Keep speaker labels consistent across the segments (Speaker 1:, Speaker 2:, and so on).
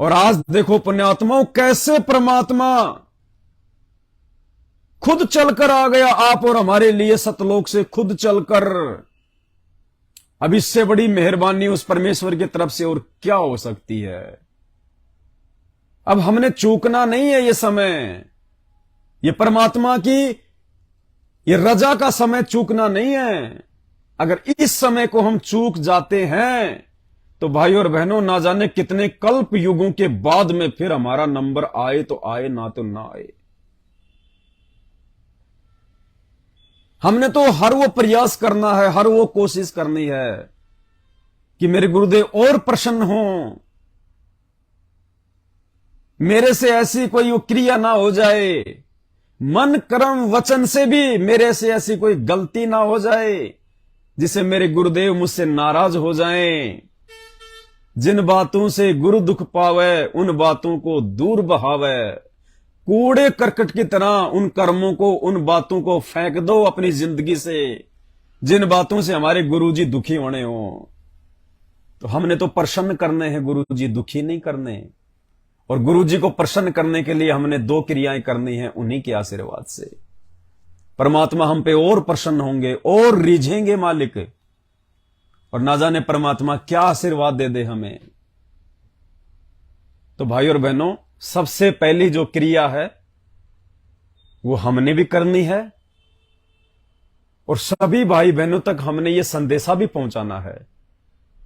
Speaker 1: और आज देखो पुण्यात्माओं, कैसे परमात्मा खुद चलकर आ गया आप और हमारे लिए, सतलोक से खुद चलकर। अब इससे बड़ी मेहरबानी उस परमेश्वर की तरफ से और क्या हो सकती है। अब हमने चूकना नहीं है ये समय, ये परमात्मा की ये रजा का समय चूकना नहीं है। अगर इस समय को हम चूक जाते हैं तो भाई और बहनों, ना जाने कितने कल्प युगों के बाद में फिर हमारा नंबर आए तो आए, ना तो ना आए। हमने तो हर वो प्रयास करना है, हर वो कोशिश करनी है कि मेरे गुरुदेव और प्रसन्न हों, मेरे से ऐसी कोई क्रिया ना हो जाए, मन कर्म वचन से भी मेरे से ऐसी कोई गलती ना हो जाए जिसे मेरे गुरुदेव मुझसे नाराज हो जाएं। जिन बातों से गुरु दुख पावे उन बातों को दूर बहावे, कूड़े करकट की तरह उन कर्मों को, उन बातों को फेंक दो अपनी जिंदगी से, जिन बातों से हमारे गुरुजी दुखी होने हो। तो हमने तो प्रसन्न करने हैं, गुरुजी दुखी नहीं करने। और गुरुजी को प्रसन्न करने के लिए हमने दो क्रियाएं करनी है, उन्हीं के आशीर्वाद से परमात्मा हम पे और प्रसन्न होंगे और रिझेंगे मालिक, और ना जाने परमात्मा क्या आशीर्वाद दे दे हमें। तो भाई और बहनों, सबसे पहली जो क्रिया है वो हमने भी करनी है, और सभी भाई बहनों तक हमने ये संदेशा भी पहुंचाना है,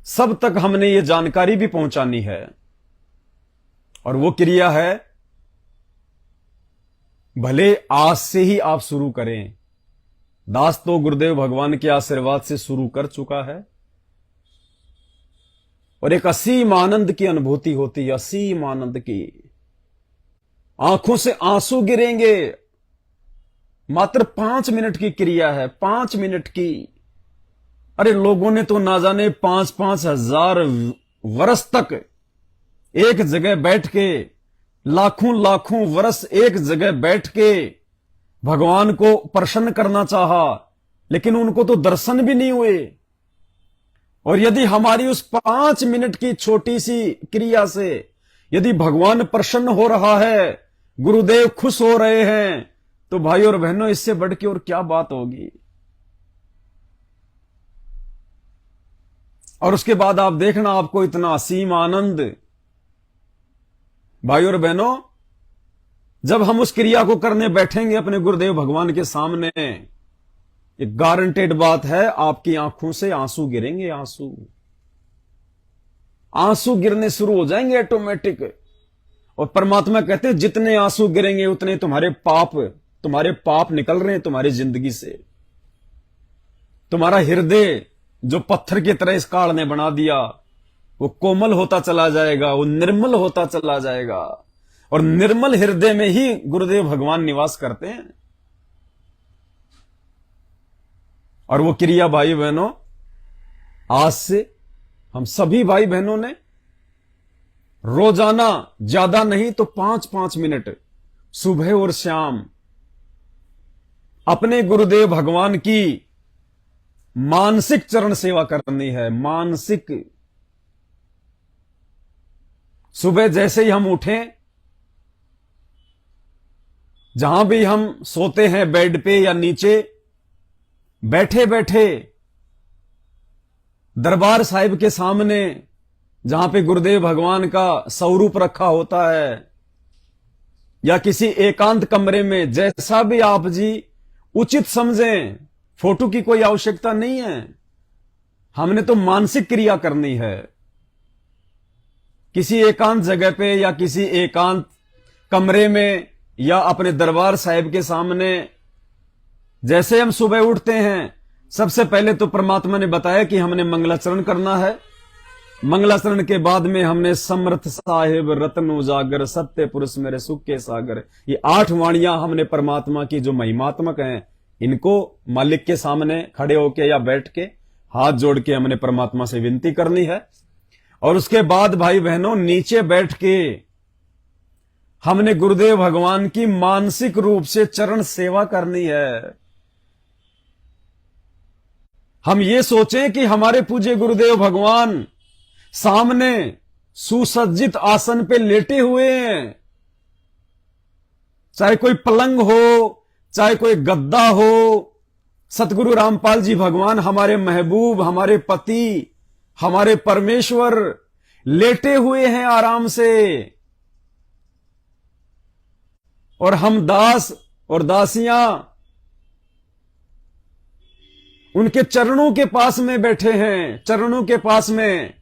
Speaker 1: सब तक हमने ये जानकारी भी पहुंचानी है। और वो क्रिया है, भले आज से ही आप शुरू करें। दास तो गुरुदेव भगवान के आशीर्वाद से शुरू कर चुका है, और एक असीम आनंद की अनुभूति होती है, असीम आनंद की। आंखों से आंसू गिरेंगे। मात्र 5 मिनट की क्रिया है, 5 मिनट की। अरे लोगों ने तो ना जाने 5-5 हजार वर्ष तक एक जगह बैठ के, लाखों लाखों वर्ष एक जगह बैठ के भगवान को प्रसन्न करना चाहा, लेकिन उनको तो दर्शन भी नहीं हुए। और यदि हमारी उस 5 मिनट की छोटी सी क्रिया से यदि भगवान प्रसन्न हो रहा है, गुरुदेव खुश हो रहे हैं, तो भाई और बहनों, इससे बढ़ के और क्या बात होगी। और उसके बाद आप देखना, आपको इतना असीम आनंद। भाई और बहनों, जब हम उस क्रिया को करने बैठेंगे अपने गुरुदेव भगवान के सामने, एक गारंटेड बात है, आपकी आंखों से आंसू गिरेंगे। आंसू आंसू गिरने शुरू हो जाएंगे ऑटोमेटिक। और परमात्मा कहते हैं, जितने आंसू गिरेंगे उतने तुम्हारे पाप निकल रहे हैं तुम्हारी जिंदगी से। तुम्हारा हृदय जो पत्थर की तरह इस काल ने बना दिया, वो कोमल होता चला जाएगा, वो निर्मल होता चला जाएगा। और निर्मल हृदय में ही गुरुदेव भगवान निवास करते हैं। और वो क्रिया भाई बहनों, आज से हम सभी भाई बहनों ने रोजाना, ज्यादा नहीं तो 5-5 मिनट सुबह और शाम अपने गुरुदेव भगवान की मानसिक चरण सेवा करनी है। मानसिक। सुबह जैसे ही हम उठें, जहां भी हम सोते हैं, बेड पे या नीचे, बैठे बैठे दरबार साहिब के सामने, जहां पे गुरुदेव भगवान का स्वरूप रखा होता है, या किसी एकांत कमरे में, जैसा भी आप जी उचित समझें। फोटो की कोई आवश्यकता नहीं है, हमने तो मानसिक क्रिया करनी है। किसी एकांत जगह पे या किसी एकांत कमरे में या अपने दरबार साहिब के सामने, जैसे हम सुबह उठते हैं, सबसे पहले तो परमात्मा ने बताया कि हमने मंगलाचरण करना है। मंगलाचरण के बाद में हमने समर्थ साहिब, रत्न उजागर, सत्य पुरुष मेरे सुख के सागर, ये 8 वाणियां हमने परमात्मा की जो महिमात्मक हैं, इनको मालिक के सामने खड़े होके या बैठ के हाथ जोड़ के हमने परमात्मा से विनती करनी है। और उसके बाद भाई बहनों, नीचे बैठ के हमने गुरुदेव भगवान की मानसिक रूप से चरण सेवा करनी है। हम ये सोचें कि हमारे पूज्य गुरुदेव भगवान सामने सुसज्जित आसन पे लेटे हुए हैं। चाहे कोई पलंग हो, चाहे कोई गद्दा हो, सतगुरु रामपाल जी भगवान हमारे महबूब, हमारे पति, हमारे परमेश्वर लेटे हुए हैं आराम से। और हम दास और दासियां उनके चरणों के पास में बैठे हैं, चरणों के पास में।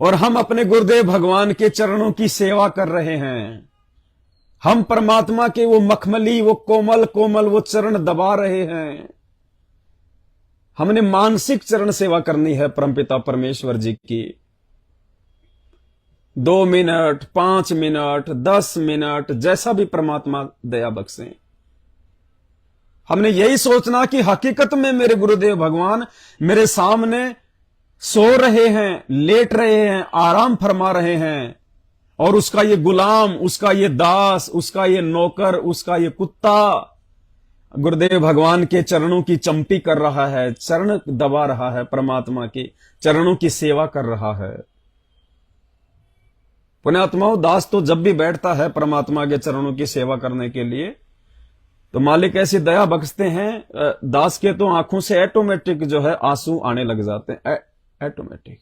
Speaker 1: और हम अपने गुरुदेव भगवान के चरणों की सेवा कर रहे हैं। हम परमात्मा के वो मखमली, वो कोमल कोमल वो चरण दबा रहे हैं। हमने मानसिक चरण सेवा करनी है परमपिता परमेश्वर जी की। 2 मिनट, 5 मिनट, 10 मिनट, जैसा भी परमात्मा दया बख्शें। हमने यही सोचना कि हकीकत में मेरे गुरुदेव भगवान मेरे सामने सो रहे हैं, लेट रहे हैं, आराम फरमा रहे हैं। और उसका ये गुलाम, उसका ये दास, उसका ये नौकर, उसका ये कुत्ता गुरुदेव भगवान के चरणों की चंपी कर रहा है, चरण दबा रहा है, परमात्मा के चरणों की सेवा कर रहा है। पुण्यात्माओं, दास तो जब भी बैठता है परमात्मा के चरणों की सेवा करने के लिए, तो मालिक ऐसी दया बख्शते हैं, दास के तो आंखों से ऑटोमेटिक जो है आंसू आने लग जाते हैं, ऑटोमेटिक।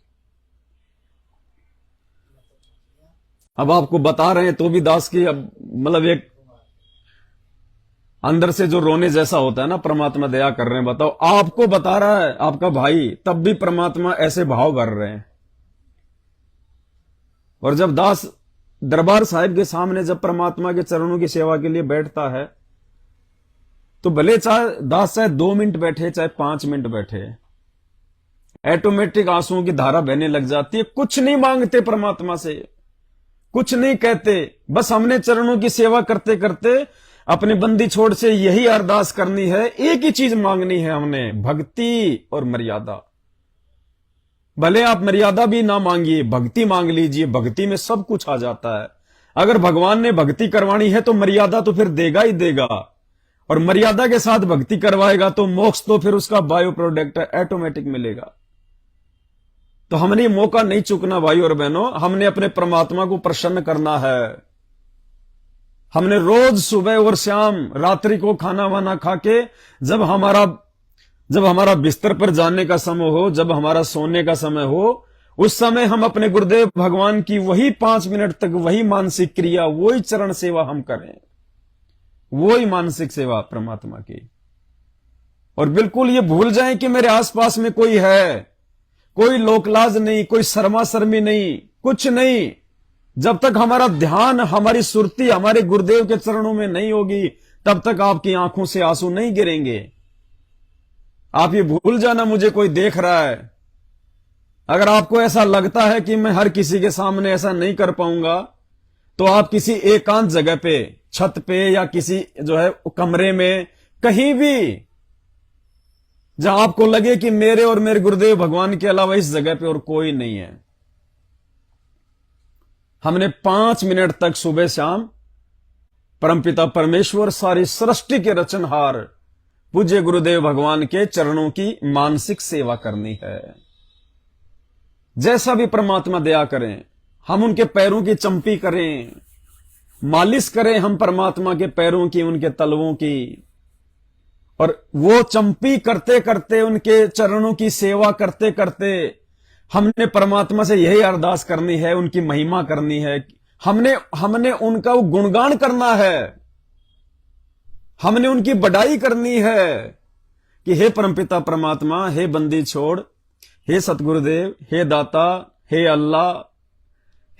Speaker 1: अब आपको बता रहे हैं तो भी दास की अब मतलब एक अंदर से जो रोने जैसा होता है ना, परमात्मा दया कर रहे हैं। बताओ, आपको बता रहा है आपका भाई, तब भी परमात्मा ऐसे भाव भर रहे हैं। और जब दास दरबार साहिब के सामने जब परमात्मा के चरणों की सेवा के लिए बैठता है, तो भले चाहे दास चाहे 2 मिनट बैठे, चाहे 5 मिनट बैठे, ऑटोमेटिक आंसुओं की धारा बहने लग जाती है। कुछ नहीं मांगते परमात्मा से, कुछ नहीं कहते, बस हमने चरणों की सेवा करते करते अपनी बंदी छोड़ से यही अरदास करनी है, एक ही चीज मांगनी है हमने, भक्ति और मर्यादा। भले आप मर्यादा भी ना मांगिए, भक्ति मांग लीजिए, भक्ति में सब कुछ आ जाता है। अगर भगवान ने भक्ति करवानी है तो मर्यादा तो फिर देगा ही देगा, और मर्यादा के साथ भक्ति करवाएगा तो मोक्ष तो फिर उसका बायो प्रोडक्ट ऑटोमेटिक मिलेगा। तो हमने ये मौका नहीं चूकना भाई और बहनों, हमने अपने परमात्मा को प्रसन्न करना है। हमने रोज सुबह और शाम रात्रि को खाना वाना खा के जब हमारा बिस्तर पर जाने का समय हो, जब हमारा सोने का समय हो, उस समय हम अपने गुरुदेव भगवान की वही 5 मिनट तक वही मानसिक क्रिया, वही चरण सेवा हम करें, वही मानसिक सेवा परमात्मा की। और बिल्कुल ये भूल जाएं कि मेरे आसपास में कोई है, कोई लोकलाज नहीं, कोई शर्मा शर्मी नहीं, कुछ नहीं। जब तक हमारा ध्यान, हमारी सुरती हमारे गुरुदेव के चरणों में नहीं होगी, तब तक आपकी आंखों से आंसू नहीं गिरेंगे। आप ये भूल जाना मुझे कोई देख रहा है। अगर आपको ऐसा लगता है कि मैं हर किसी के सामने ऐसा नहीं कर पाऊंगा, तो आप किसी एकांत जगह पे, छत पे या किसी जो है कमरे में, कहीं भी जहां आपको लगे कि मेरे और मेरे गुरुदेव भगवान के अलावा इस जगह पे और कोई नहीं है, हमने 5 मिनट तक सुबह शाम परमपिता परमेश्वर, सारी सृष्टि के रचनहार पूज्य गुरुदेव भगवान के चरणों की मानसिक सेवा करनी है। जैसा भी परमात्मा दया करें, हम उनके पैरों की चंपी करें, मालिश करें हम परमात्मा के पैरों की, उनके तलवों की। और वो चंपी करते करते, उनके चरणों की सेवा करते करते हमने परमात्मा से यही अरदास करनी है, उनकी महिमा करनी है। हमने उनका गुणगान करना है, हमने उनकी बड़ाई करनी है कि हे परमपिता परमात्मा, हे बंदी छोड़, हे सतगुरुदेव, हे दाता, हे अल्लाह,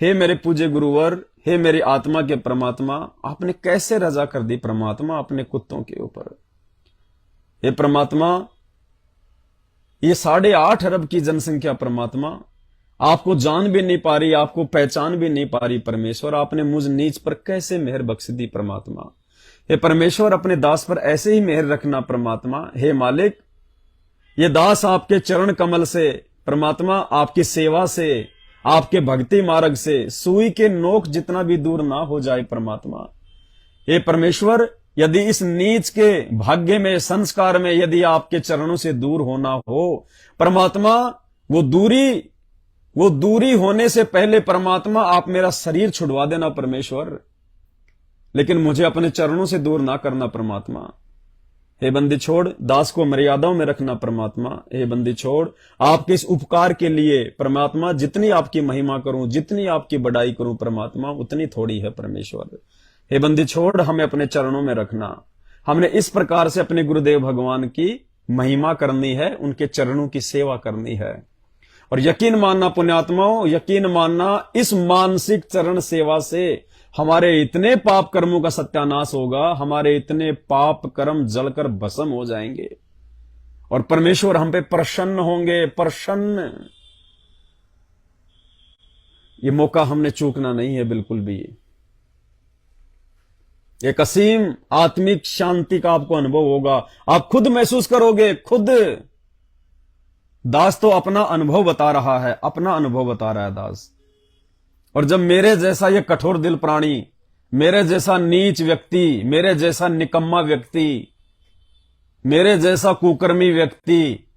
Speaker 1: हे मेरे पूज्य गुरुवर, हे मेरी आत्मा के परमात्मा, आपने कैसे रजा कर दी परमात्मा अपने कुत्तों के ऊपर। हे परमात्मा, ये 8.5 अरब की जनसंख्या परमात्मा आपको जान भी नहीं पा रही, आपको पहचान भी नहीं पा रही परमेश्वर, आपने मुझ नीच पर कैसे मेहर बख्श दी परमात्मा। हे परमेश्वर, अपने दास पर ऐसे ही मेहर रखना परमात्मा। हे मालिक, ये दास आपके चरण कमल से परमात्मा, आपकी सेवा से, आपके भक्ति मार्ग से सुई के नोक जितना भी दूर ना हो जाए परमात्मा। हे परमेश्वर, यदि इस नीच के भाग्य में, संस्कार में यदि आपके चरणों से दूर होना हो परमात्मा, वो दूरी वो दूरी होने से पहले परमात्मा आप मेरा शरीर छुड़वा देना परमेश्वर, लेकिन मुझे अपने चरणों से दूर ना करना परमात्मा। हे बंदी छोड़, दास को मर्यादाओं में रखना परमात्मा। हे बंदी छोड़, आपके इस उपकार के लिए परमात्मा जितनी आपकी महिमा करूं, जितनी आपकी बड़ाई करूं परमात्मा, उतनी थोड़ी है परमेश्वर। हे बंदी छोड़, हमें अपने चरणों में रखना। हमने इस प्रकार से अपने गुरुदेव भगवान की महिमा करनी है, उनके चरणों की सेवा करनी है। और यकीन मानना पुण्यात्माओं, यकीन मानना, इस मानसिक चरण सेवा से हमारे इतने पाप कर्मों का सत्यानाश होगा, हमारे इतने पाप कर्म जलकर भस्म हो जाएंगे और परमेश्वर हम पे प्रसन्न होंगे, प्रसन्न। ये मौका हमने चूकना नहीं है बिल्कुल भी। एक असीम आत्मिक शांति का आपको अनुभव होगा, आप खुद महसूस करोगे, खुद। दास तो अपना अनुभव बता रहा है, अपना अनुभव बता रहा है दास। और जब मेरे जैसा ये कठोर दिल प्राणी, मेरे जैसा नीच व्यक्ति, मेरे जैसा निकम्मा व्यक्ति, मेरे जैसा कुकर्मी व्यक्ति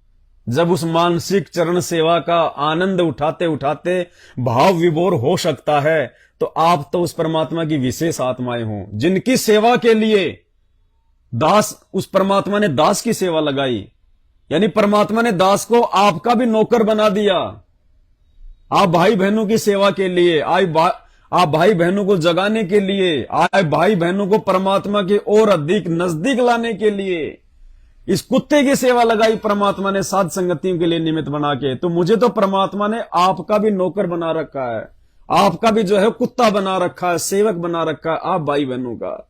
Speaker 1: जब उस मानसिक चरण सेवा का आनंद उठाते उठाते भाव विभोर हो सकता है, तो आप तो उस परमात्मा की विशेष आत्माएं हों, जिनकी सेवा के लिए दास, उस परमात्मा ने दास की सेवा लगाई। यानी परमात्मा ने दास को आपका भी नौकर बना दिया। आप भाई बहनों की सेवा के लिए आप भाई बहनों को जगाने के लिए, आप भाई बहनों को परमात्मा के और अधिक नजदीक लाने के लिए इस कुत्ते की सेवा लगाई परमात्मा ने, साध संगतियों के लिए निमित्त बना के। तो मुझे तो परमात्मा ने आपका भी नौकर बना रखा है, आपका भी जो है कुत्ता बना रखा है, सेवक बना रखा है, आप भाई बहनों का।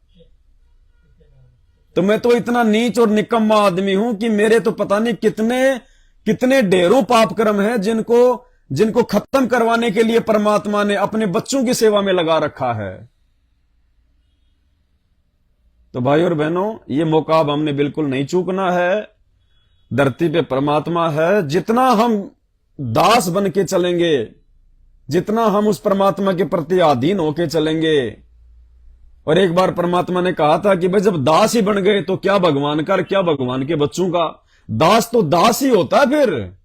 Speaker 1: तो मैं तो इतना नीच और निकम्मा आदमी हूं कि मेरे तो पता नहीं कितने कितने ढेरों पाप कर्म हैं जिनको खत्म करवाने के लिए परमात्मा ने अपने बच्चों की सेवा में लगा रखा है। तो भाई और बहनों, ये मौका अब हमने बिल्कुल नहीं चूकना है। धरती पे परमात्मा है, जितना हम दास बन के चलेंगे, जितना हम उस परमात्मा के प्रति अधीन होके चलेंगे। और एक बार परमात्मा ने कहा था कि भाई जब दास ही बन गए तो क्या भगवान का, क्या भगवान के बच्चों का। दास तो दास ही होता है। फिर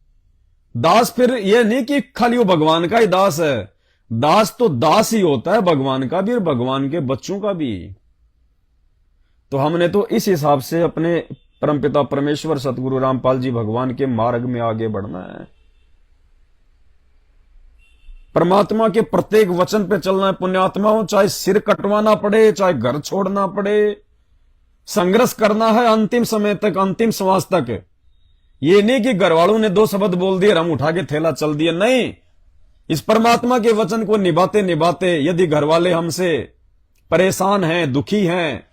Speaker 1: दास फिर यह नहीं कि खाली वो भगवान का ही दास है, दास तो दास ही होता है, भगवान का भी और भगवान के बच्चों का भी। तो हमने तो इस हिसाब से अपने परमपिता परमेश्वर सतगुरु रामपाल जी भगवान के मार्ग में आगे बढ़ना है। परमात्मा के प्रत्येक वचन पे चलना है पुण्यात्माओं, चाहे सिर कटवाना पड़े, चाहे घर छोड़ना पड़े, संघर्ष करना है अंतिम समय तक, अंतिम श्वास तक। ये नहीं कि घर वालों ने दो शब्द बोल दिए हम उठा के थैला चल दिए, नहीं। इस परमात्मा के वचन को निभाते निभाते यदि घर वाले हमसे परेशान हैं, दुखी हैं,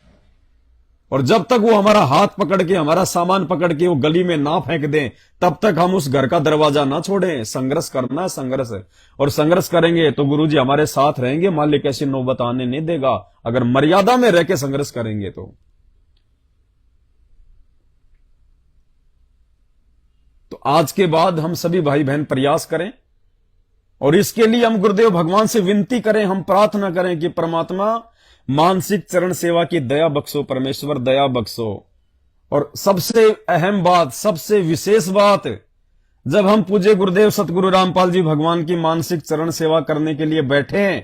Speaker 1: और जब तक वो हमारा हाथ पकड़ के, हमारा सामान पकड़ के वो गली में ना फेंक दें, तब तक हम उस घर का दरवाजा ना छोड़ें। संघर्ष करना, संघर्ष। और संघर्ष करेंगे तो गुरुजी हमारे साथ रहेंगे, मालिक ऐसी नौबत आने नहीं देगा, अगर मर्यादा में रह के संघर्ष करेंगे तो आज के बाद हम सभी भाई बहन प्रयास करें, और इसके लिए हम गुरुदेव भगवान से विनती करें, हम प्रार्थना करें कि परमात्मा मानसिक चरण सेवा की दया बख्शो, परमेश्वर दया बख्शो। और सबसे अहम बात, सबसे विशेष बात, जब हम पूज्य गुरुदेव सतगुरु रामपाल जी भगवान की मानसिक चरण सेवा करने के लिए बैठे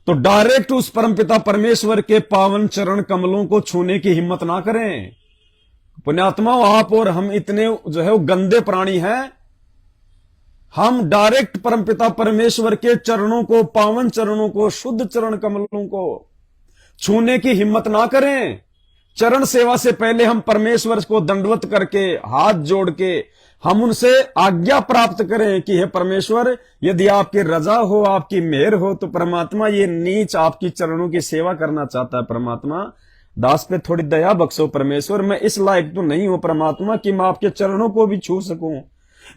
Speaker 1: तो डायरेक्ट उस परमपिता परमेश्वर के पावन चरण कमलों को छूने की हिम्मत ना करें। पुण्यात्मा, आप और हम इतने जो है वो गंदे प्राणी हैं, हम डायरेक्ट परमपिता परमेश्वर के चरणों को, पावन चरणों को, शुद्ध चरण कमलों को छूने की हिम्मत ना करें। चरण सेवा से पहले हम परमेश्वर को दंडवत करके, हाथ जोड़ के हम उनसे आज्ञा प्राप्त करें कि हे परमेश्वर, यदि आपकी रजा हो, आपकी मेहर हो, तो परमात्मा ये नीच आपकी चरणों की सेवा करना चाहता है। परमात्मा दास पे थोड़ी दया बख्शो परमेश्वर, मैं इस लायक तो नहीं हूं परमात्मा कि मैं आपके चरणों को भी छू सकूं,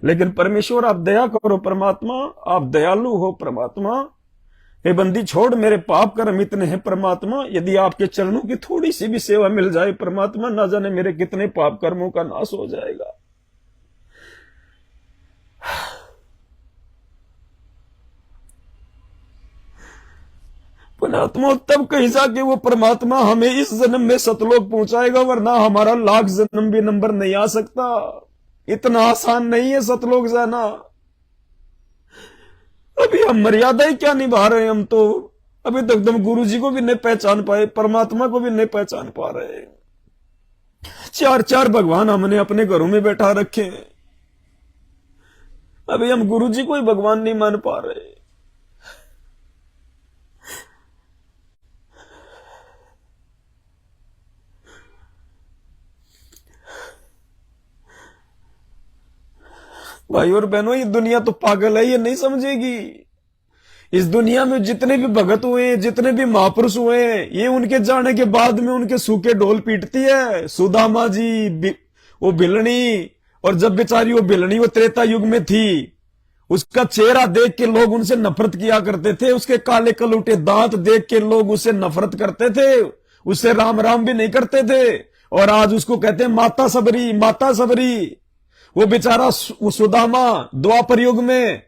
Speaker 1: लेकिन परमेश्वर आप दया करो परमात्मा, आप दयालु हो परमात्मा। हे बंदी छोड़, मेरे पाप कर्म इतने हैं परमात्मा, यदि आपके चरणों की थोड़ी सी भी सेवा मिल जाए परमात्मा, ना जाने मेरे कितने पाप कर्मों का नाश हो जाएगा। परमात्मा तब कहीं जाके वो परमात्मा हमें इस जन्म में सतलोक पहुंचाएगा, वरना हमारा लाख जन्म भी नंबर नहीं आ सकता। इतना आसान नहीं है सतलोक जाना। अभी हम मर्यादा ही क्या निभा रहे हैं। हम तो अभी तक हम गुरु जी को भी नहीं पहचान पाए, परमात्मा को भी नहीं पहचान पा रहे। चार चार भगवान हमने अपने घरों में बैठा रखे हैं, अभी हम गुरु जी को ही भगवान नहीं मान पा रहे। भाई और बहनों, ये दुनिया तो पागल है, ये नहीं समझेगी। इस दुनिया में जितने भी भगत हुए, जितने भी महापुरुष हुए, ये उनके जाने के बाद में उनके सूखे ढोल पीटती है। सुदामा जी, वो भिलनी, और जब बेचारी वो भिलनी वो त्रेता युग में थी, उसका चेहरा देख के लोग उनसे नफरत किया करते थे। उसके काले कलूटे दांत देख के लोग उससे नफरत करते थे, उससे राम राम भी नहीं करते थे। और आज उसको कहते हैं माता सबरी, माता सबरी। वो बेचारा सुदामा द्वापर युग में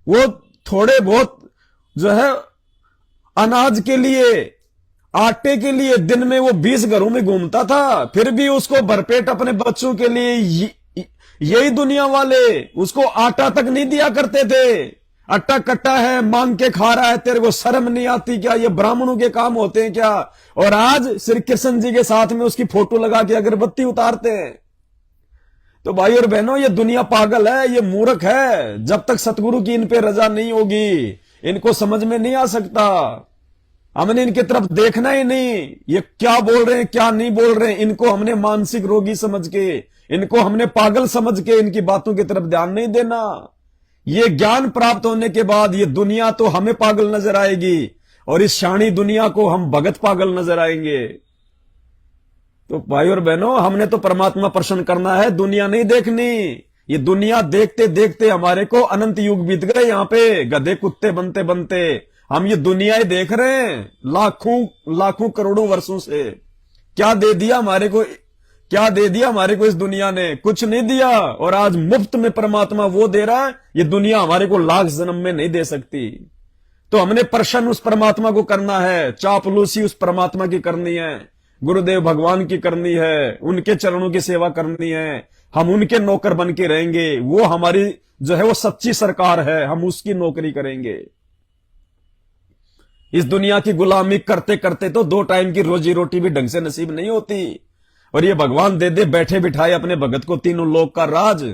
Speaker 1: वो थोड़े बहुत जो है अनाज के लिए, आटे के लिए दिन में वो 20 घरों में घूमता था, फिर भी उसको भरपेट अपने बच्चों के लिए यही दुनिया वाले उसको आटा तक नहीं दिया करते थे। अट्टा कट्टा है, मांग के खा रहा है, तेरे को शर्म नहीं आती क्या? ये ब्राह्मणों के काम होते हैं क्या? और आज श्री कृष्ण जी के साथ में उसकी फोटो लगा के अगरबत्ती उतारते हैं। तो भाई और बहनों, ये दुनिया पागल है, ये मूर्ख है। जब तक सतगुरु की इन पे रजा नहीं होगी, इनको समझ में नहीं आ सकता। हमने इनकी तरफ देखना ही नहीं, ये क्या बोल रहे हैं क्या नहीं बोल रहे हैं। इनको हमने मानसिक रोगी समझ के, इनको हमने पागल समझ के इनकी बातों की तरफ ध्यान नहीं देना। ये ज्ञान प्राप्त होने के बाद ये दुनिया तो हमें पागल नजर आएगी, और इस शाणी दुनिया को हम भगत पागल नजर आएंगे। तो भाई और बहनों, हमने तो परमात्मा प्रसन्न करना है, दुनिया नहीं देखनी। ये दुनिया देखते देखते हमारे को अनंत युग बीत गए। यहाँ पे गधे कुत्ते बनते बनते हम ये दुनिया ही देख रहे हैं। लाखों लाखों करोड़ों वर्षों से क्या दे दिया हमारे को, क्या दे दिया हमारे को इस दुनिया ने? कुछ नहीं दिया। और आज मुफ्त में परमात्मा वो दे रहा है, ये दुनिया हमारे को लाख जन्म में नहीं दे सकती। तो हमने प्रसन्न उस परमात्मा को करना है, चापलूसी उस परमात्मा की करनी है, गुरुदेव भगवान की करनी है, उनके चरणों की सेवा करनी है। हम उनके नौकर बन के रहेंगे। वो हमारी जो है वो सच्ची सरकार है, हम उसकी नौकरी करेंगे। इस दुनिया की गुलामी करते करते तो 2 टाइम की रोजी रोटी भी ढंग से नसीब नहीं होती। और ये भगवान दे दे बैठे बिठाए अपने भगत को तीनों लोक का राज।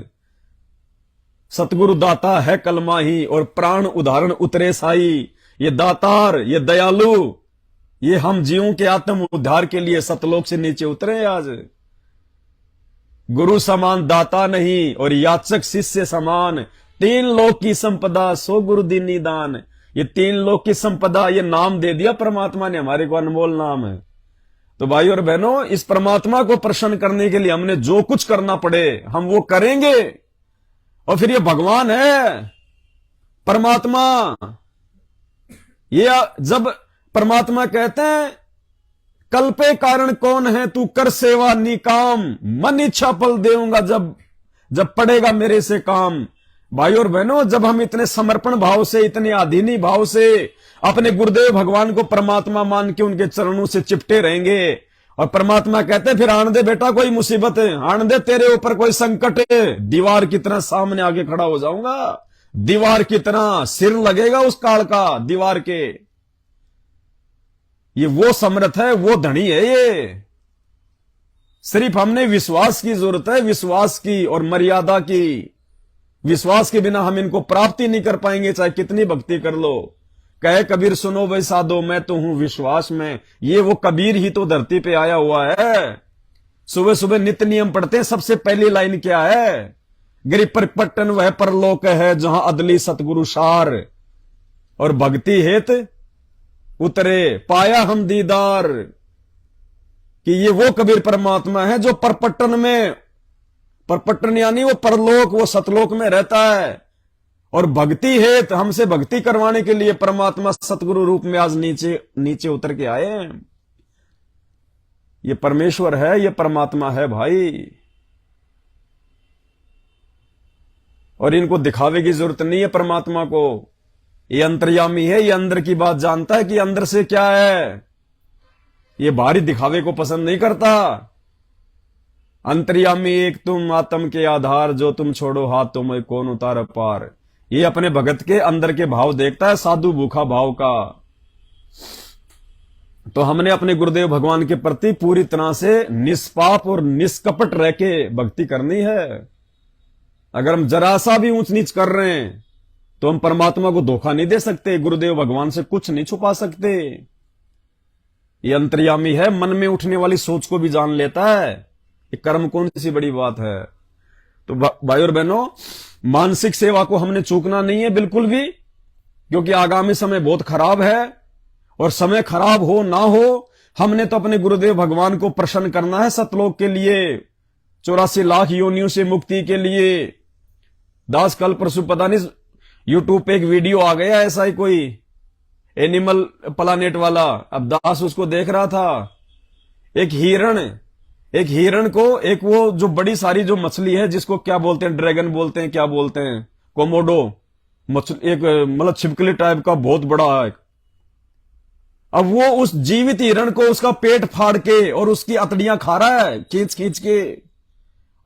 Speaker 1: सतगुरु दाता है कलमा ही, और प्राण उदाहरण उतरे साई। ये दातार, ये दयालु, ये हम जीवों के आत्म उद्धार के लिए सतलोक से नीचे उतरे। आज गुरु समान दाता नहीं, और याचक शिष्य समान। 3 लोक की संपदा सो गुरु दीनी दान। ये 3 लोक की संपदा, ये नाम दे दिया परमात्मा ने हमारे को, अनमोल नाम है। तो भाई और बहनों, इस परमात्मा को प्रसन्न करने के लिए हमने जो कुछ करना पड़े हम वो करेंगे। और फिर ये भगवान है परमात्मा। ये जब परमात्मा कहते हैं कल पे कारण कौन है, तू कर सेवा निकाम, मन इच्छा फल देऊंगा जब पड़ेगा मेरे से काम। भाई और बहनों, जब हम इतने समर्पण भाव से, इतने अधीनी भाव से अपने गुरुदेव भगवान को परमात्मा मान के उनके चरणों से चिपटे रहेंगे, और परमात्मा कहते हैं फिर आने दे बेटा कोई मुसीबत है, आने दे तेरे ऊपर कोई संकट है, दीवार की तरह सामने आगे खड़ा हो जाऊंगा, दीवार की तरह सिर लगेगा उस काल का दीवार के। ये वो समर्थ है, वो धनी है। ये सिर्फ हमने विश्वास की जरूरत है, विश्वास की और मर्यादा की। विश्वास के बिना हम इनको प्राप्ति नहीं कर पाएंगे, चाहे कितनी भक्ति कर लो। कहे कबीर सुनो भाई साधो, मैं तो हूं विश्वास में। ये वो कबीर ही तो धरती पे आया हुआ है। सुबह सुबह नित्य नियम पढ़ते हैं, सबसे पहली लाइन क्या है? गिरि परपट्टन वह परलोक है, जहां अदली सतगुरु सार, और भक्ति हेत उतरे पाया हम दीदार। कि ये वो कबीर परमात्मा है जो परपट्टन में, परपट्टन यानी वो परलोक, वो सतलोक में रहता है। और भक्ति हेत हमसे भक्ति करवाने के लिए परमात्मा सतगुरु रूप में आज नीचे उतर के आए हैं। ये परमेश्वर है, ये परमात्मा है भाई। और इनको दिखावे की जरूरत नहीं है परमात्मा को। ये अंतर्यामी है, ये अंदर की बात जानता है कि अंदर से क्या है। ये बाहरी दिखावे को पसंद नहीं करता। अंतर्यामी एक तुम आत्म के आधार, जो तुम छोड़ो हाथ तुम्हें कौन उतार पार। ये अपने भगत के अंदर के भाव देखता है, साधु भूखा भाव का। तो हमने अपने गुरुदेव भगवान के प्रति पूरी तरह से निष्पाप और निष्कपट रह के भक्ति करनी है। अगर हम जरा सा भी ऊंच नीच कर रहे हैं तो हम परमात्मा को धोखा नहीं दे सकते, गुरुदेव भगवान से कुछ नहीं छुपा सकते। ये अंतर्यामी है, मन में उठने वाली सोच को भी जान लेता है। ये कर्म कौन सी बड़ी बात है। तो भाई और बहनों, मानसिक सेवा को हमने चूकना नहीं है बिल्कुल भी, क्योंकि आगामी समय बहुत खराब है। और समय खराब हो ना हो, हमने तो अपने गुरुदेव भगवान को प्रसन्न करना है सतलोक के लिए, 84 लाख योनियों से मुक्ति के लिए। दास कल परसों पता नहीं यूट्यूब पे एक वीडियो आ गया ऐसा ही कोई एनिमल प्लानेट वाला, अब दास उसको देख रहा था। एक हिरण को, एक वो जो बड़ी सारी जो मछली है जिसको क्या बोलते हैं, ड्रैगन बोलते हैं, क्या बोलते हैं, कोमोडो मछली, एक मतलब छिपकली टाइप का बहुत बड़ा है। अब वो उस जीवित हिरण को उसका पेट फाड़ के और उसकी अतड़ियां खा रहा है खींच खींच के,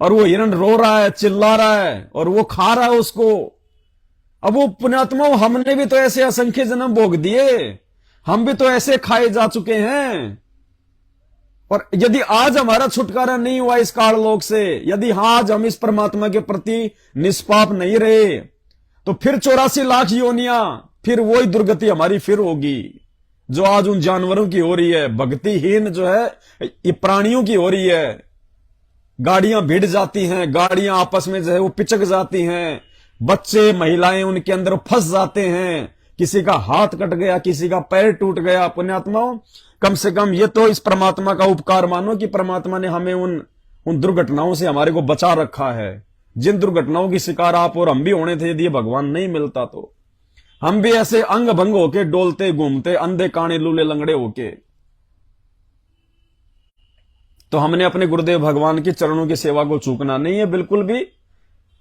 Speaker 1: और वो हिरण रो रहा है, चिल्ला रहा है, और वो खा रहा है उसको। अब वो पुण्यात्मा, हमने भी तो ऐसे असंख्य जन्म भोग दिए, हम भी तो ऐसे खाए जा चुके हैं। और यदि आज हमारा छुटकारा नहीं हुआ इस काललोक से, यदि आज हम इस परमात्मा के प्रति निष्पाप नहीं रहे, तो फिर 84 लाख योनियां, फिर वही दुर्गति हमारी फिर होगी जो आज उन जानवरों की हो रही है। भक्तिहीन जो है ये प्राणियों की हो रही है। गाड़ियां भिड़ जाती हैं, गाड़ियां आपस में जो है वो पिचक जाती हैं, बच्चे महिलाएं उनके अंदर फंस जाते हैं, किसी का हाथ कट गया, किसी का पैर टूट गया। पुण्यात्माओं, कम से कम ये तो इस परमात्मा का उपकार मानो कि परमात्मा ने हमें उन दुर्घटनाओं से हमारे को बचा रखा है, जिन दुर्घटनाओं की शिकार आप और हम भी होने थे। यदि ये भगवान नहीं मिलता तो हम भी ऐसे अंग भंग होके डोलते घूमते, अंधे काने लूले लंगड़े होके। तो हमने अपने गुरुदेव भगवान के चरणों की सेवा को चूकना नहीं है बिल्कुल भी।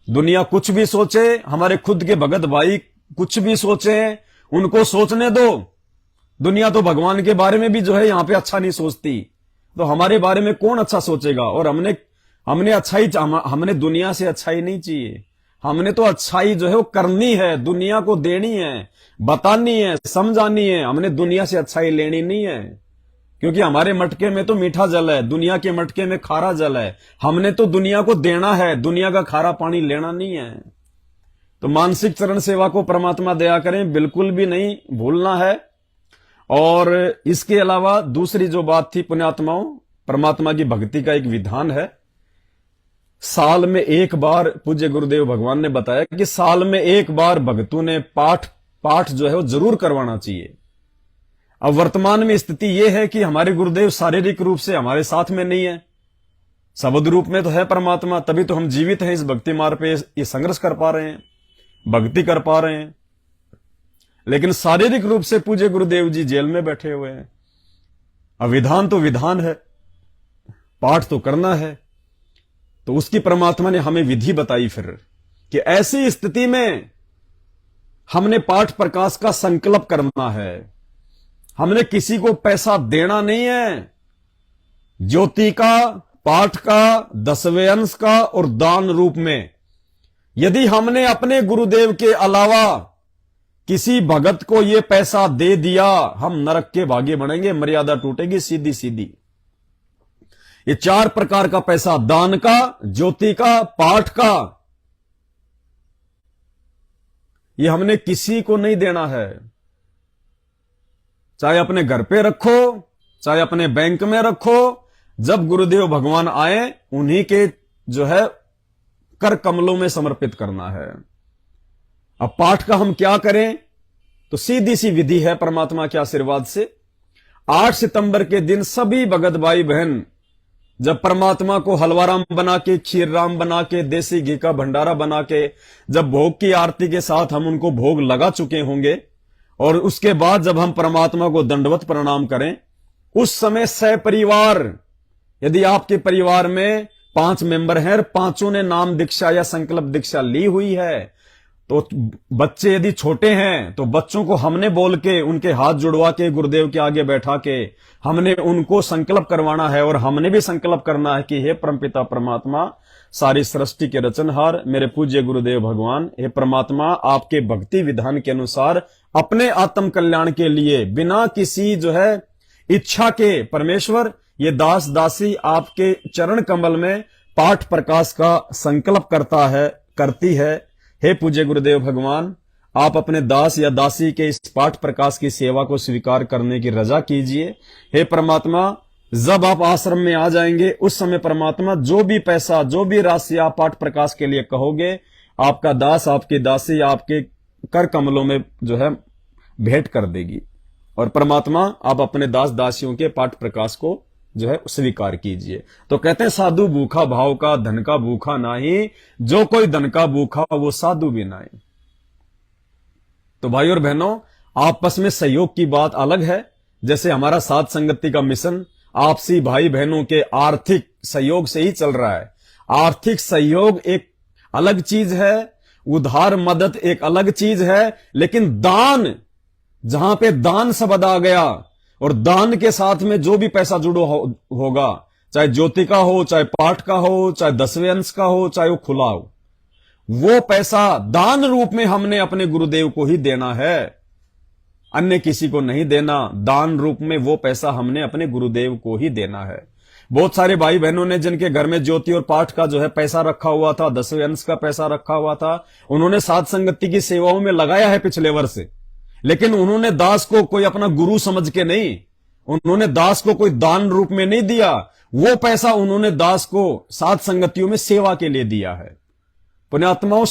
Speaker 1: दुनिया कुछ भी सोचे, हमारे खुद के भगत भाई कुछ भी सोचे, उनको सोचने दो। दुनिया तो भगवान के बारे में भी जो है यहां पे अच्छा नहीं सोचती, तो हमारे बारे में कौन अच्छा सोचेगा। और हमने अच्छाई, हमने दुनिया से अच्छाई नहीं चाहिए, हमने तो अच्छाई जो है वो करनी है, दुनिया को देनी है, बतानी है, समझानी है। हमने दुनिया से अच्छाई लेनी नहीं है, क्योंकि हमारे मटके में तो मीठा जल है, दुनिया के मटके में खारा जल है। हमने तो दुनिया को देना है, दुनिया का खारा पानी लेना नहीं है। तो मानसिक चरण सेवा को परमात्मा दया करें, बिल्कुल भी नहीं भूलना है। और इसके अलावा दूसरी जो बात थी पुण्यात्माओं, परमात्मा की भक्ति का एक विधान है। साल में एक बार, पूज्य गुरुदेव भगवान ने बताया कि साल में एक बार भक्तों ने पाठ जो है वो जरूर करवाना चाहिए। अब वर्तमान में स्थिति यह है कि हमारे गुरुदेव शारीरिक रूप से हमारे साथ में नहीं है, शब्द रूप में तो है परमात्मा, तभी तो हम जीवित हैं इस भक्ति मार्ग पे, ये संघर्ष कर पा रहे हैं, भक्ति कर पा रहे हैं। लेकिन शारीरिक रूप से पूज्य गुरुदेव जी जेल में बैठे हुए हैं। अब विधान तो विधान है, पाठ तो करना है, तो उसकी परमात्मा ने हमें विधि बताई फिर कि ऐसी स्थिति में हमने पाठ प्रकाश का संकल्प करना है। हमने किसी को पैसा देना नहीं है। ज्योति का, पाठ का, 10वें अंश का और दान रूप में यदि हमने अपने गुरुदेव के अलावा किसी भगत को यह पैसा दे दिया, हम नरक के भागी बनेंगे, मर्यादा टूटेगी सीधी सीधी। ये 4 प्रकार का पैसा, दान का, ज्योति का, पाठ का, ये हमने किसी को नहीं देना है। चाहे अपने घर पे रखो, चाहे अपने बैंक में रखो, जब गुरुदेव भगवान आए उन्हीं के जो है कर कमलों में समर्पित करना है। अब पाठ का हम क्या करें, तो सीधी सी विधि है परमात्मा के आशीर्वाद से। 8 सितंबर के दिन सभी भगत भाई बहन जब परमात्मा को हलवाराम बना के, खीर राम बना के, देसी घी का भंडारा बना के, जब भोग की आरती के साथ हम उनको भोग लगा चुके होंगे, और उसके बाद जब हम परमात्मा को दंडवत प्रणाम करें, उस समय सपरिवार, यदि आपके परिवार में 5 मेंबर हैं और 5 ने नाम दीक्षा या संकल्प दीक्षा ली हुई है, तो बच्चे यदि छोटे हैं तो बच्चों को हमने बोल के उनके हाथ जुड़वा के गुरुदेव के आगे बैठा के हमने उनको संकल्प करवाना है, और हमने भी संकल्प करना है कि हे परमपिता परमात्मा, सारी सृष्टि के रचनहार मेरे पूज्य गुरुदेव भगवान, हे परमात्मा, आपके भक्ति विधान के अनुसार अपने आत्म कल्याण के लिए बिना किसी जो है इच्छा के परमेश्वर ये दास दासी आपके चरण कमल में पाठ प्रकाश का संकल्प करती है। हे पूज्य गुरुदेव भगवान, आप अपने दास या दासी के इस पाठ प्रकाश की सेवा को स्वीकार करने की रजा कीजिए। हे परमात्मा, जब आप आश्रम में आ जाएंगे उस समय परमात्मा जो भी पैसा, जो भी राशि आप पाठ प्रकाश के लिए कहोगे, आपका दास, आपकी दासी आपके कर कमलों में जो है भेंट कर देगी। और परमात्मा, आप अपने दास दासियों के पाठ प्रकाश को जो है स्वीकार कीजिए। तो कहते हैं साधु भूखा भाव का, धन का भूखा नाही, जो कोई धन का भूखा वो साधु भी नहीं। तो भाई और बहनों, आपस में सहयोग की बात अलग है। जैसे हमारा साथ संगति का मिशन आपसी भाई बहनों के आर्थिक सहयोग से ही चल रहा है। आर्थिक सहयोग एक अलग चीज है, उधार मदद एक अलग चीज है, लेकिन दान, जहां पे दान शब्द आ गया और दान के साथ में जो भी पैसा जुड़ो होगा, चाहे ज्योति का हो, चाहे पाठ का हो, चाहे 10वें अंश का हो, चाहे वो खुला हो, वो पैसा दान रूप में हमने अपने गुरुदेव को ही देना है, अन्य किसी को नहीं देना। दान रूप में वो पैसा हमने अपने गुरुदेव को ही देना है। बहुत सारे भाई बहनों ने जिनके घर में ज्योति और पाठ का जो है पैसा रखा हुआ था, 10वें अंश का पैसा रखा हुआ था, उन्होंने साध संगति की सेवाओं में लगाया है पिछले वर्ष, लेकिन उन्होंने दास को कोई अपना गुरु समझ के नहीं, उन्होंने दास को कोई दान रूप में नहीं दिया। वो पैसा उन्होंने दास को साध संगतियों में सेवा के लिए दिया है। पुण्यात्माओं,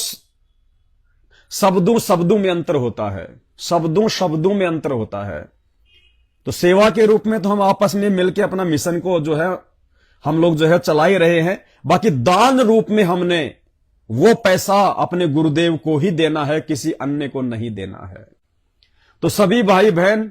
Speaker 1: शब्दों शब्दों में अंतर होता है, शब्दों शब्दों में अंतर होता है। तो सेवा के रूप में तो हम आपस में मिलकर अपना मिशन को जो है हम लोग जो है चला ही रहे हैं। बाकी दान रूप में हमने वो पैसा अपने गुरुदेव को ही देना है, किसी अन्य को नहीं देना है। तो सभी भाई बहन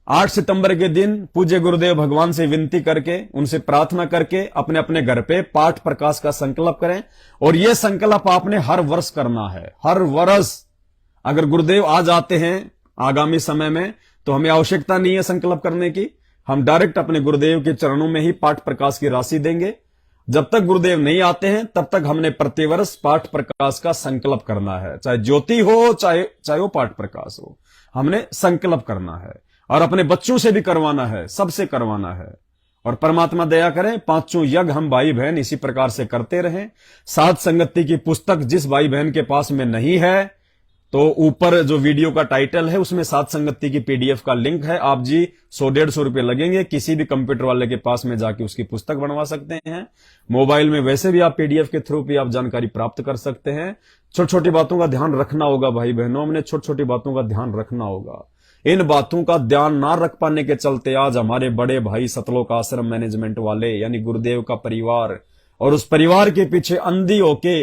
Speaker 1: 8 सितंबर के दिन पूज्य गुरुदेव भगवान से विनती करके, उनसे प्रार्थना करके अपने अपने घर पे पाठ प्रकाश का संकल्प करें। और यह संकल्प आपने हर वर्ष करना है। हर वर्ष अगर गुरुदेव आ जाते हैं आगामी समय में तो हमें आवश्यकता नहीं है संकल्प करने की, हम डायरेक्ट अपने गुरुदेव के चरणों में ही पाठ प्रकाश की राशि देंगे। जब तक गुरुदेव नहीं आते हैं तब तक हमने प्रतिवर्ष पाठ प्रकाश का संकल्प करना है, चाहे ज्योति हो चाहे वो पाठ प्रकाश हो, हमने संकल्प करना है। और अपने बच्चों से भी करवाना है, सबसे करवाना है। और परमात्मा दया करें, 5 यज्ञ हम भाई बहन इसी प्रकार से करते रहें। साध संगति की पुस्तक जिस भाई बहन के पास में नहीं है तो ऊपर जो वीडियो का टाइटल है उसमें साध संगति की पीडीएफ का लिंक है। आप जी 100-150 रुपए लगेंगे, किसी भी कंप्यूटर वाले के पास में जाके उसकी पुस्तक बनवा सकते हैं। मोबाइल में वैसे भी आप पीडीएफ के थ्रू भी आप जानकारी प्राप्त कर सकते हैं। छोटी छोटी बातों का ध्यान रखना होगा भाई बहनों, हमने छोटी छोटी बातों का ध्यान रखना होगा। इन बातों का ध्यान ना रख पाने के चलते आज हमारे बड़े भाई सतलोक आश्रम मैनेजमेंट वाले यानी गुरुदेव का परिवार और उस परिवार के पीछे अंधी होके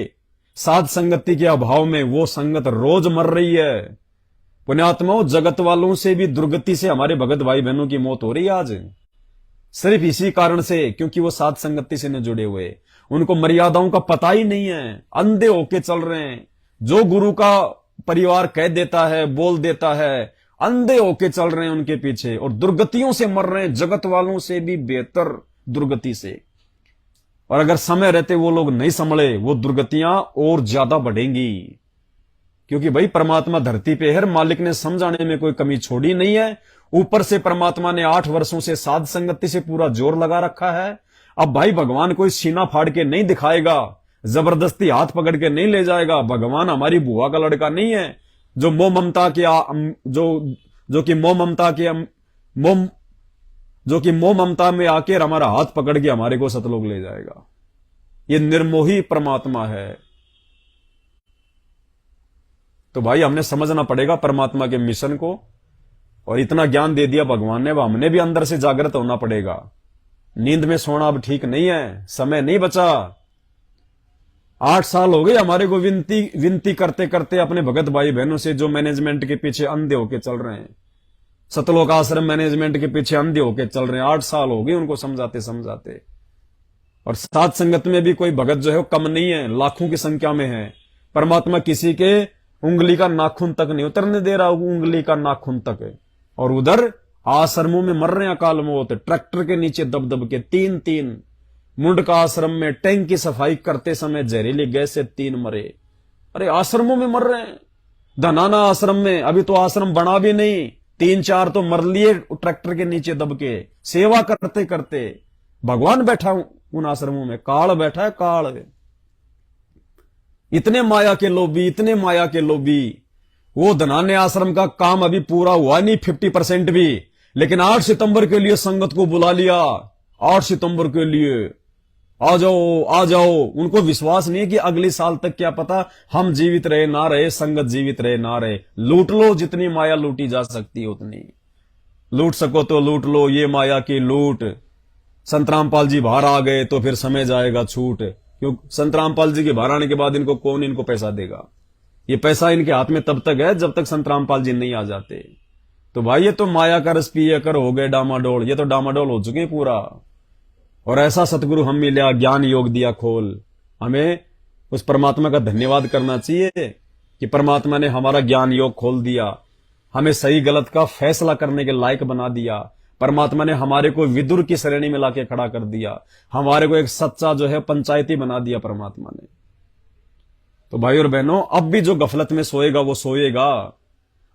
Speaker 1: साध संगति के अभाव में वो संगत रोज मर रही है। पुण्यात्माओं, जगत वालों से भी दुर्गति से हमारे भगत भाई बहनों की मौत हो रही है आज, सिर्फ इसी कारण से क्योंकि वो साध संगति से न जुड़े हुए, उनको मर्यादाओं का पता ही नहीं है, अंधे होके चल रहे हैं। जो गुरु का परिवार कह देता है, बोल देता है, अंधे होके चल रहे हैं उनके पीछे और दुर्गतियों से मर रहे हैं, जगत वालों से भी बेहतर दुर्गति से। और अगर समय रहते वो लोग नहीं संभले, वो दुर्गतियां और ज्यादा बढ़ेंगी। क्योंकि भाई परमात्मा धरती पे है, मालिक ने समझाने में कोई कमी छोड़ी नहीं है। ऊपर से परमात्मा ने 8 वर्षों से साध संगति से पूरा जोर लगा रखा है। अब भाई भगवान कोई सीना फाड़ के नहीं दिखाएगा, जबरदस्ती हाथ पकड़ के नहीं ले जाएगा। भगवान हमारी बुआ का लड़का नहीं है जो मोह ममता के जो कि मोह ममता में आकर हमारा हाथ पकड़ के हमारे को सतलोक ले जाएगा। ये निर्मोही परमात्मा है। तो भाई हमने समझना पड़ेगा परमात्मा के मिशन को। और इतना ज्ञान दे दिया भगवान ने, अब हमने भी अंदर से जागृत होना पड़ेगा। नींद में सोना अब ठीक नहीं है, समय नहीं बचा। 8 साल हो गए हमारे को विनती करते करते अपने भगत भाई बहनों से जो मैनेजमेंट के पीछे अंधे होके चल रहे हैं, सतलोक आश्रम मैनेजमेंट के पीछे अंधे होके चल रहे हैं। 8 साल हो गए उनको समझाते समझाते। और साथ संगत में भी कोई भगत जो है कम नहीं है, लाखों की संख्या में है। परमात्मा किसी के उंगली का नाखून तक नहीं उतरने दे रहा, उंगली का नाखून तक है। और उधर आश्रमों में मर रहे हैं अकाल मौत, ट्रैक्टर के नीचे दब दब के। तीन तीन मुंडका आश्रम में टैंक की सफाई करते समय जहरीली गैस से 3 मरे। अरे आश्रमों में मर रहे हैं। धनाना आश्रम में अभी तो आश्रम बना भी नहीं, 3-4 तो मर लिए ट्रैक्टर के नीचे दब के, सेवा करते करते। भगवान बैठा उन आश्रमों में, काल बैठा है, काल। इतने माया के लोभी, इतने माया के लोभी। वो धनाने आश्रम का काम अभी पूरा हुआ नहीं 50% भी, लेकिन 8 सितंबर के लिए संगत को बुला लिया। 8 सितंबर के लिए आ जाओ आ जाओ। उनको विश्वास नहीं है कि अगले साल तक क्या पता हम जीवित रहे ना रहे, संगत जीवित रहे ना रहे। लूट लो, जितनी माया लूटी जा सकती है उतनी लूट सको तो लूट लो, ये माया की लूट। संत रामपाल जी बाहर आ गए तो फिर समय जाएगा छूट, क्यों संत रामपाल जी के बाहर आने के बाद इनको कौन इनको पैसा देगा? ये पैसा इनके हाथ में तब तक है जब तक संत रामपाल जी नहीं आ जाते। तो भाई ये तो माया का रस पिए कर हो गए डामाडोल, ये तो डामाडोल हो चुके पूरा। और ऐसा सतगुरु हम मिला, ज्ञान योग दिया खोल। हमें उस परमात्मा का धन्यवाद करना चाहिए कि परमात्मा ने हमारा ज्ञान योग खोल दिया, हमें सही गलत का फैसला करने के लायक बना दिया। परमात्मा ने हमारे को विदुर की श्रेणी में लाके खड़ा कर दिया, हमारे को एक सच्चा जो है पंचायती बना दिया परमात्मा ने। तो भाई और बहनों, अब भी जो गफलत में सोएगा वो सोएगा।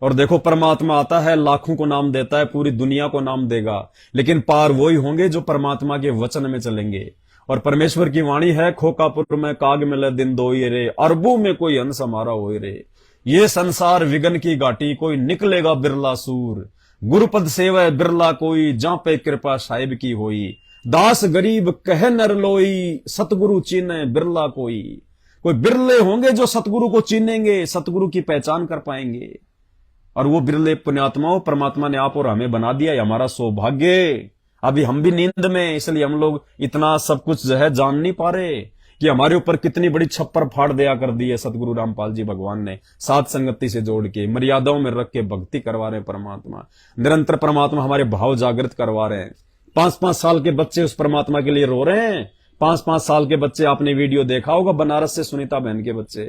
Speaker 1: और देखो परमात्मा आता है, लाखों को नाम देता है, पूरी दुनिया को नाम देगा, लेकिन पार वही होंगे जो परमात्मा के वचन में चलेंगे। और परमेश्वर की वाणी है, खोकापुर में काग मिले दिन दोई रे, अरबों में कोई अंश हमारा होए रे। ये संसार विगन की घाटी, कोई निकलेगा बिरला सूर। गुरुपद सेवा बिरला कोई, जहां पे कृपा साहिब की होई। दास गरीब कह नर लोई, सतगुरु चीने बिरला कोई। कोई बिरले होंगे जो सतगुरु को चीनेंगे, सतगुरु की पहचान कर पाएंगे। और वो बिरले पुण्यात्माओं परमात्मा ने आप और हमें बना दिया, ये हमारा सौभाग्य। अभी हम भी नींद में, इसलिए हम लोग इतना सब कुछ जो है जान नहीं पा रहे कि हमारे ऊपर कितनी बड़ी छप्पर फाड़ दिया कर दी है सतगुरु रामपाल जी भगवान ने, साथ संगति से जोड़ के, मर्यादाओं में रख के भक्ति करवा रहे हैं परमात्मा। निरंतर परमात्मा हमारे भाव जागृत करवा रहे हैं। 5-5 साल के बच्चे उस परमात्मा के लिए रो रहे हैं। 5-5 साल के बच्चे, आपने वीडियो देखा होगा बनारस से सुनीता बहन के बच्चे,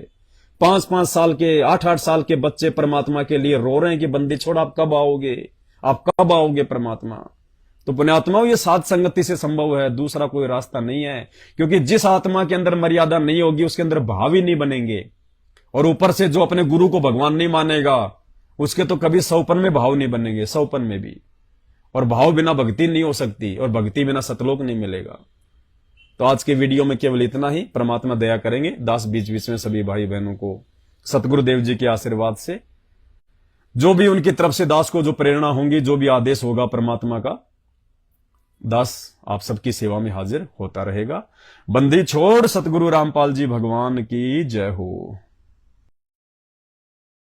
Speaker 1: 5-5 साल के, 8-8 साल के बच्चे परमात्मा के लिए रो रहे हैं कि बंदी छोड़, आप कब आओगे, आप कब आओगे परमात्मा। तो पुण्यात्माओं, ये साध संगति से संभव है, दूसरा कोई रास्ता नहीं है। क्योंकि जिस आत्मा के अंदर मर्यादा नहीं होगी उसके अंदर भाव ही नहीं बनेंगे। और ऊपर से जो अपने गुरु को भगवान नहीं मानेगा उसके तो कभी सौपन में भाव नहीं बनेंगे, सौपन में भी। और भाव बिना भक्ति नहीं हो सकती, और भक्ति बिना सतलोक नहीं मिलेगा। तो आज के वीडियो में केवल इतना ही। परमात्मा दया करेंगे, दास बीच बीच में सभी भाई बहनों को सतगुरुदेव जी के आशीर्वाद से, जो भी उनकी तरफ से दास को जो प्रेरणा होंगी, जो भी आदेश होगा परमात्मा का, दास आप सबकी सेवा में हाजिर होता रहेगा। बंदी छोड़ सतगुरु रामपाल जी भगवान की जय हो।